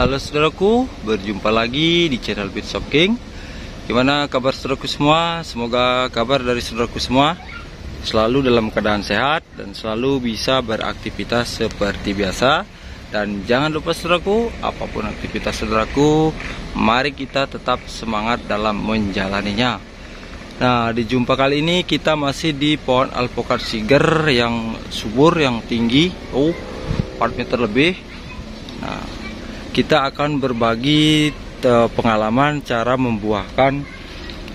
Halo saudaraku, berjumpa lagi di channel Bits of King. Gimana kabar saudaraku semua? Semoga kabar dari saudaraku semua selalu dalam keadaan sehat dan selalu bisa beraktivitas seperti biasa. Dan jangan lupa saudaraku, apapun aktivitas saudaraku, mari kita tetap semangat dalam menjalaninya. Nah, di jumpa kali ini kita masih di pohon alpukat siger yang subur, yang tinggi, 4 meter lebih. Nah, kita akan berbagi pengalaman cara membuahkan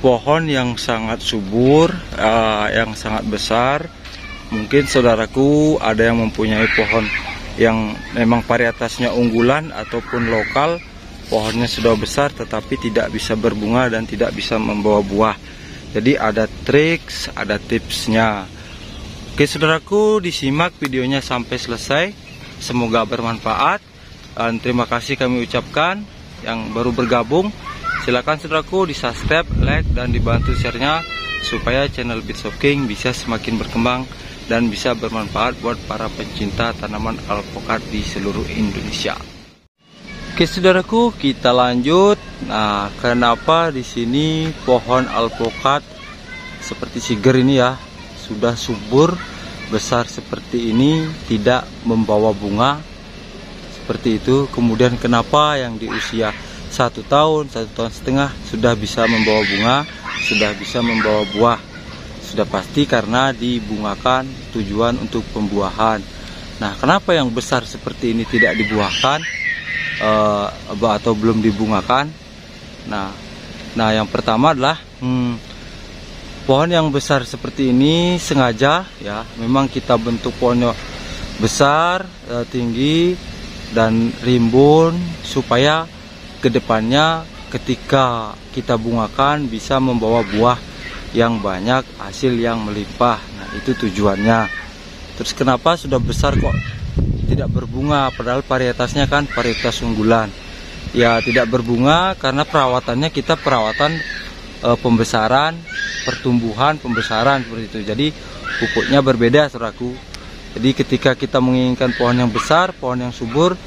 pohon yang sangat subur, yang sangat besar. Mungkin saudaraku ada yang mempunyai pohon yang memang varietasnya unggulan ataupun lokal, pohonnya sudah besar tetapi tidak bisa berbunga dan tidak bisa membawa buah. Jadi ada triks, ada tipsnya. Oke saudaraku, disimak videonya sampai selesai, semoga bermanfaat. Dan terima kasih kami ucapkan yang baru bergabung. Silakan saudaraku di subscribe, like, dan dibantu share-nya supaya channel Bits of King bisa semakin berkembang dan bisa bermanfaat buat para pencinta tanaman alpukat di seluruh Indonesia. Oke saudaraku, kita lanjut. Nah, kenapa di sini pohon alpukat seperti siger ini ya sudah subur besar seperti ini tidak membawa bunga seperti itu. Kemudian kenapa yang di usia 1 tahun, 1,5 tahun sudah bisa membawa bunga, sudah bisa membawa buah? Sudah pasti karena dibungakan, tujuan untuk pembuahan. Nah, kenapa yang besar seperti ini tidak dibuahkan atau belum dibungakan? Nah, yang pertama adalah pohon yang besar seperti ini sengaja ya, memang kita bentuk pohonnya besar, tinggi dan rimbun supaya kedepannya ketika kita bungakan bisa membawa buah yang banyak, hasil yang melimpah. Nah, itu tujuannya. Terus kenapa sudah besar kok tidak berbunga, padahal varietasnya kan varietas unggulan? Ya tidak berbunga karena perawatannya kita perawatan pembesaran, pertumbuhan, pembesaran seperti itu. Jadi pupuknya berbeda saudaraku. Jadi ketika kita menginginkan pohon yang besar, pohon yang subur,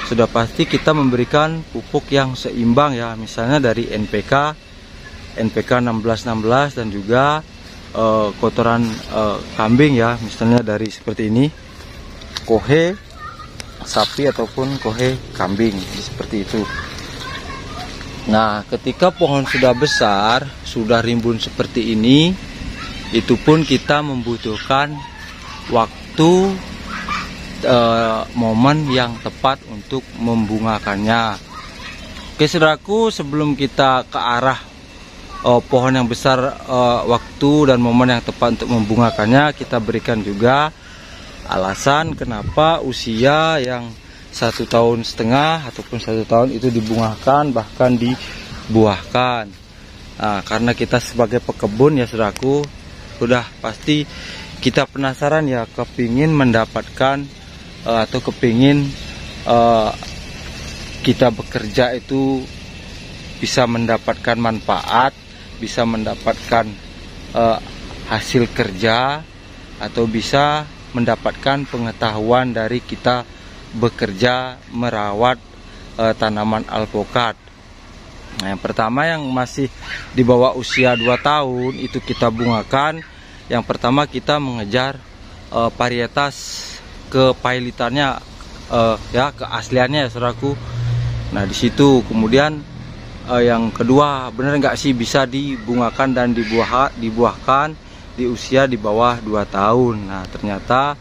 sudah pasti kita memberikan pupuk yang seimbang ya. Misalnya dari NPK 1616 dan juga kotoran kambing ya. Misalnya dari seperti ini, kohe sapi ataupun kohe kambing, seperti itu. Nah, ketika pohon sudah besar, sudah rimbun seperti ini, itu pun kita membutuhkan waktu, momen yang tepat untuk membungakannya. Oke saudaraku, sebelum kita ke arah pohon yang besar, waktu dan momen yang tepat untuk membungakannya, kita berikan juga alasan kenapa usia yang 1,5 tahun ataupun 1 tahun itu dibungakan, bahkan dibuahkan. Nah, karena kita sebagai pekebun ya saudaraku, sudah pasti kita penasaran ya, kepingin mendapatkan atau kepingin kita bekerja itu bisa mendapatkan manfaat, bisa mendapatkan hasil kerja, atau bisa mendapatkan pengetahuan dari kita bekerja merawat tanaman alpukat. Nah, yang pertama yang masih di bawah usia 2 tahun itu kita bungakan. Yang pertama kita mengejar varietas kepailitannya, ya keasliannya ya saudaraku. Nah di situ kemudian yang kedua, benar nggak sih bisa dibungakan dan dibuahkan di usia di bawah 2 tahun. Nah ternyata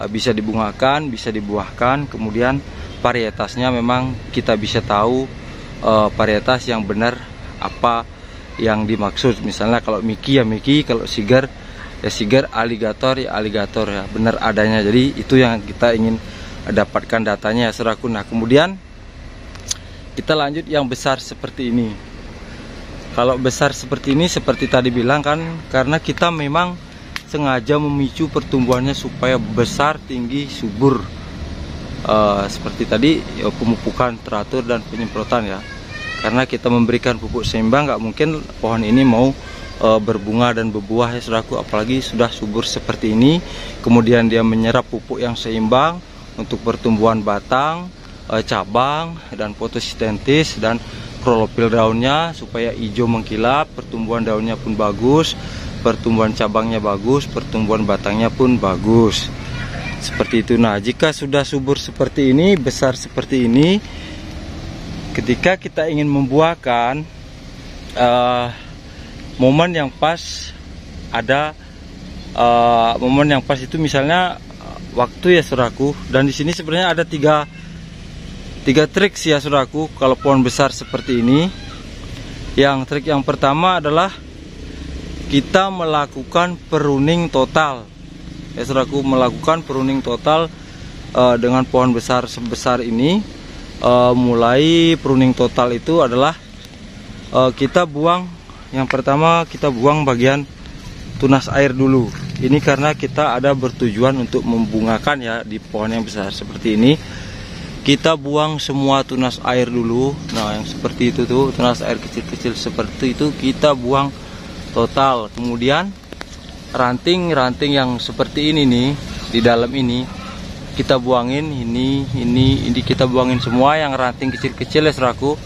bisa dibungakan, bisa dibuahkan. Kemudian varietasnya memang kita bisa tahu varietas yang benar apa yang dimaksud. Misalnya kalau Miki ya Miki, kalau Siger ya Siger, aligator ya aligator ya, benar adanya. Jadi itu yang kita ingin dapatkan datanya ya saudaraku. Nah kemudian kita lanjut yang besar seperti ini. Kalau besar seperti ini, seperti tadi bilang kan, karena kita memang sengaja memicu pertumbuhannya supaya besar, tinggi, subur. Seperti tadi ya, pemupukan teratur dan penyemprotan ya. Karena kita memberikan pupuk seimbang, nggak mungkin pohon ini mau berbunga dan berbuah ya saudaraku, apalagi sudah subur seperti ini. Kemudian dia menyerap pupuk yang seimbang untuk pertumbuhan batang, cabang dan fotosintesis dan klorofil daunnya supaya hijau mengkilap, pertumbuhan daunnya pun bagus, pertumbuhan cabangnya bagus, pertumbuhan batangnya pun bagus. Seperti itu. Nah, jika sudah subur seperti ini, besar seperti ini, ketika kita ingin membuahkan, momen yang pas ada, momen yang pas itu misalnya waktu ya saudaraku. Dan di sini sebenarnya ada tiga trik sih ya saudaraku kalau pohon besar seperti ini. Trik yang pertama adalah kita melakukan pruning total ya saudaraku, melakukan pruning total dengan pohon besar sebesar ini. Mulai pruning total itu adalah kita buang, yang pertama kita buang bagian tunas air dulu. Ini karena kita ada bertujuan untuk membungakan ya di pohon yang besar seperti ini. Kita buang semua tunas air dulu. Nah, yang seperti itu tuh, tunas air kecil-kecil seperti itu kita buang total. Kemudian ranting-ranting yang seperti ini nih di dalam ini kita buangin, ini kita buangin semua yang ranting kecil-kecil ya saudaraku,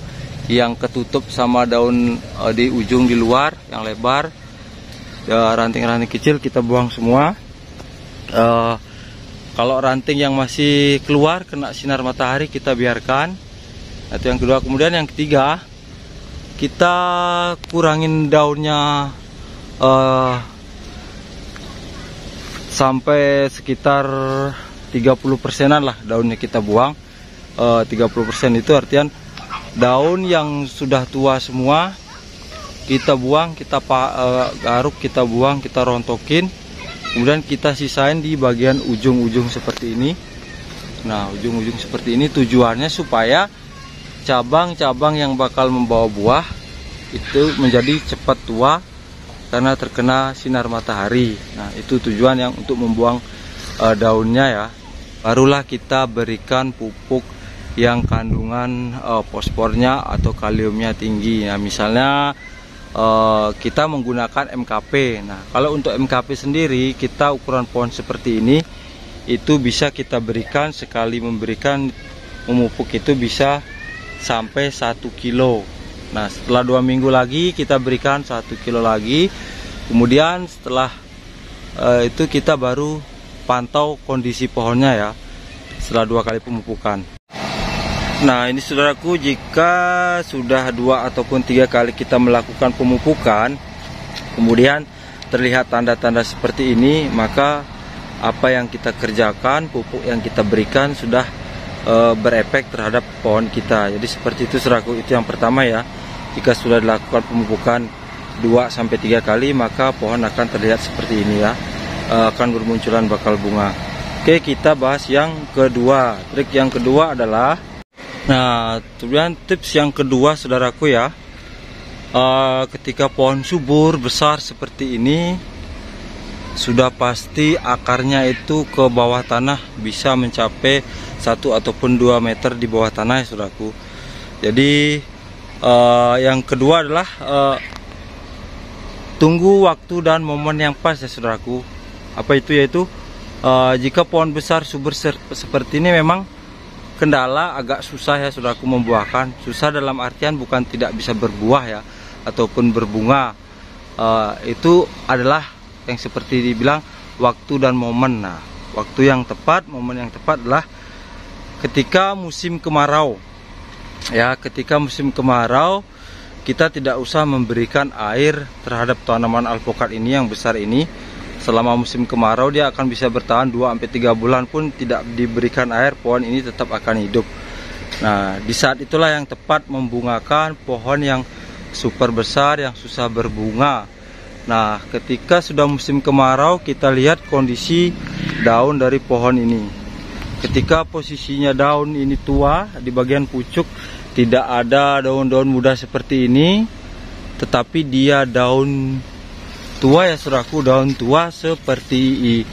yang ketutup sama daun di ujung di luar yang lebar. Ranting-ranting kecil kita buang semua. Kalau ranting yang masih keluar kena sinar matahari kita biarkan. Itu yang kedua. Kemudian yang ketiga, kita kurangin daunnya sampai sekitar 30%-an lah daunnya kita buang. 30% itu artian daun yang sudah tua semua kita buang, kita garuk, kita buang, kita rontokin. Kemudian kita sisain di bagian ujung-ujung seperti ini. Nah, ujung-ujung seperti ini tujuannya supaya cabang-cabang yang bakal membawa buah itu menjadi cepat tua karena terkena sinar matahari. Nah, itu tujuan yang untuk membuang daunnya ya. Barulah kita berikan pupuk yang kandungan fosfornya atau kaliumnya tinggi. Nah, misalnya kita menggunakan MKP. Nah, kalau untuk MKP sendiri kita ukuran pohon seperti ini itu bisa kita berikan sekali memberikan memupuk itu bisa sampai 1 kilo. Nah, setelah 2 minggu lagi kita berikan 1 kilo lagi. Kemudian setelah itu kita baru pantau kondisi pohonnya ya setelah 2 kali pemupukan. Nah, ini saudaraku, jika sudah 2 ataupun 3 kali kita melakukan pemupukan, kemudian terlihat tanda-tanda seperti ini, maka apa yang kita kerjakan, pupuk yang kita berikan sudah berefek terhadap pohon kita. Jadi seperti itu saudaraku, itu yang pertama ya. Jika sudah dilakukan pemupukan 2-3 kali, maka pohon akan terlihat seperti ini ya, akan bermunculan bakal bunga. Oke, kita bahas yang kedua. Trik yang kedua adalah, nah, kemudian tips yang kedua saudaraku ya, ketika pohon subur besar seperti ini, sudah pasti akarnya itu ke bawah tanah bisa mencapai 1 ataupun 2 meter di bawah tanah ya saudaraku. Jadi yang kedua adalah tunggu waktu dan momen yang pas ya saudaraku. Apa itu? Yaitu jika pohon besar subur seperti ini memang kendala agak susah ya saudaraku membuahkan. Susah dalam artian bukan tidak bisa berbuah ya ataupun berbunga. Itu adalah yang seperti dibilang waktu dan momen. Nah, waktu yang tepat, momen yang tepat adalah ketika musim kemarau. Ya, ketika musim kemarau kita tidak usah memberikan air terhadap tanaman alpukat ini yang besar ini. Selama musim kemarau dia akan bisa bertahan 2-3 bulan pun tidak diberikan air, pohon ini tetap akan hidup. Nah, di saat itulah yang tepat membungakan pohon yang super besar yang susah berbunga. Nah, ketika sudah musim kemarau kita lihat kondisi daun dari pohon ini. Ketika posisinya daun ini tua, di bagian pucuk tidak ada daun-daun muda seperti ini, tetapi dia daun tua ya saudaraku, daun tua seperti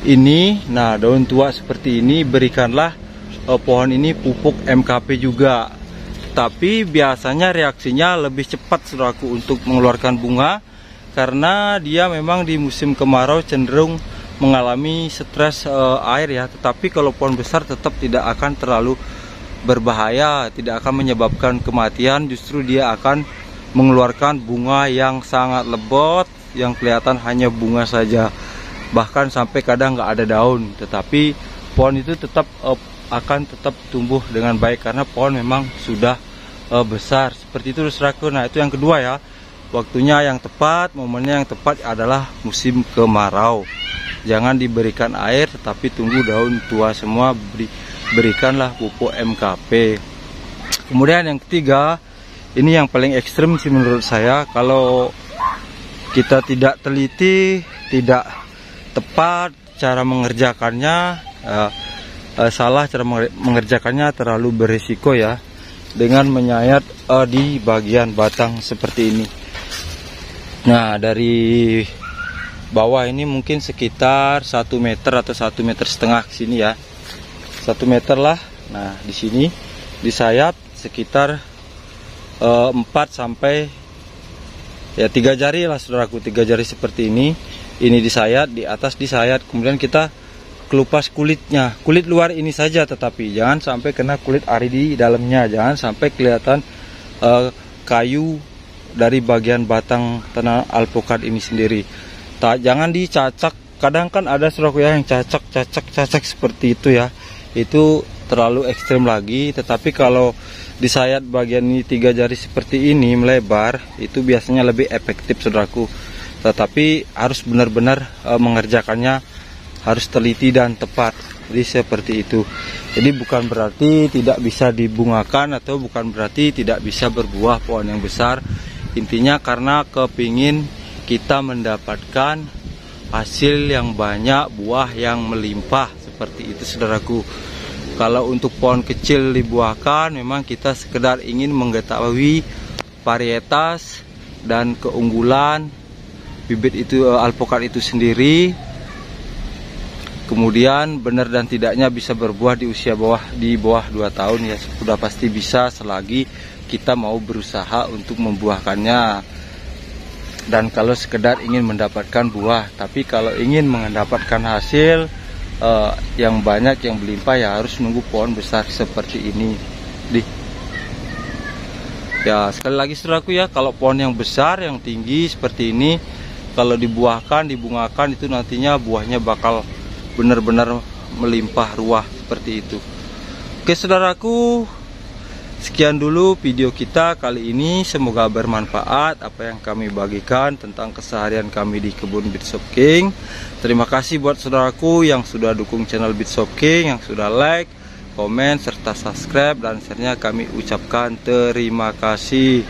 ini. Nah, daun tua seperti ini berikanlah pohon ini pupuk MKP juga. Tapi biasanya reaksinya lebih cepat saudaraku untuk mengeluarkan bunga, karena dia memang di musim kemarau cenderung mengalami stres air ya. Tetapi kalau pohon besar tetap tidak akan terlalu berbahaya, tidak akan menyebabkan kematian, justru dia akan mengeluarkan bunga yang sangat lebat, yang kelihatan hanya bunga saja, bahkan sampai kadang nggak ada daun. Tetapi pohon itu tetap akan tetap tumbuh dengan baik karena pohon memang sudah besar. Seperti itu saudaraku. Nah, itu yang kedua ya, waktunya yang tepat, momennya yang tepat adalah musim kemarau. Jangan diberikan air, tetapi tunggu daun tua semua, berikanlah pupuk MKP. Kemudian yang ketiga, ini yang paling ekstrim sih menurut saya. Kalau kita tidak teliti, tidak tepat cara mengerjakannya, salah cara mengerjakannya, terlalu berisiko ya, dengan menyayat di bagian batang seperti ini. Nah, dari bawah ini mungkin sekitar 1 meter atau 1,5 meter ke sini ya, 1 meter lah. Nah, di sini disayat sekitar 4 sampai ya 3 jari lah saudaraku, 3 jari seperti ini. Ini disayat, di atas disayat, kemudian kita kelupas kulitnya, kulit luar ini saja, tetapi jangan sampai kena kulit ari di dalamnya, jangan sampai kelihatan kayu dari bagian batang tanah alpukat ini sendiri. Jangan dicacak, kadang kan ada saudaraku ya yang cacak seperti itu ya, itu terlalu ekstrim lagi. Tetapi kalau disayat bagian ini 3 jari seperti ini melebar, itu biasanya lebih efektif saudaraku. Tetapi harus benar-benar mengerjakannya, harus teliti dan tepat. Jadi seperti itu. Jadi bukan berarti tidak bisa dibungakan atau bukan berarti tidak bisa berbuah pohon yang besar. Intinya karena kepingin kita mendapatkan hasil yang banyak, buah yang melimpah, seperti itu saudaraku. Kalau untuk pohon kecil dibuahkan, memang kita sekedar ingin mengetahui varietas dan keunggulan bibit itu, alpukat itu sendiri. Kemudian benar dan tidaknya bisa berbuah di usia di bawah 2 tahun ya, sudah pasti bisa selagi kita mau berusaha untuk membuahkannya. Dan kalau sekedar ingin mendapatkan buah, tapi kalau ingin mendapatkan hasil yang banyak, yang berlimpah, ya harus nunggu pohon besar seperti ini. Ya sekali lagi saudaraku ya, kalau pohon yang besar, yang tinggi seperti ini, kalau dibuahkan, dibungakan, itu nantinya buahnya bakal benar-benar melimpah ruah seperti itu. Oke saudaraku, sekian dulu video kita kali ini, semoga bermanfaat apa yang kami bagikan tentang keseharian kami di kebun Beatshop King. Terima kasih buat saudaraku yang sudah dukung channel Beatshop King, yang sudah like, komen, serta subscribe dan share-nya, kami ucapkan terima kasih.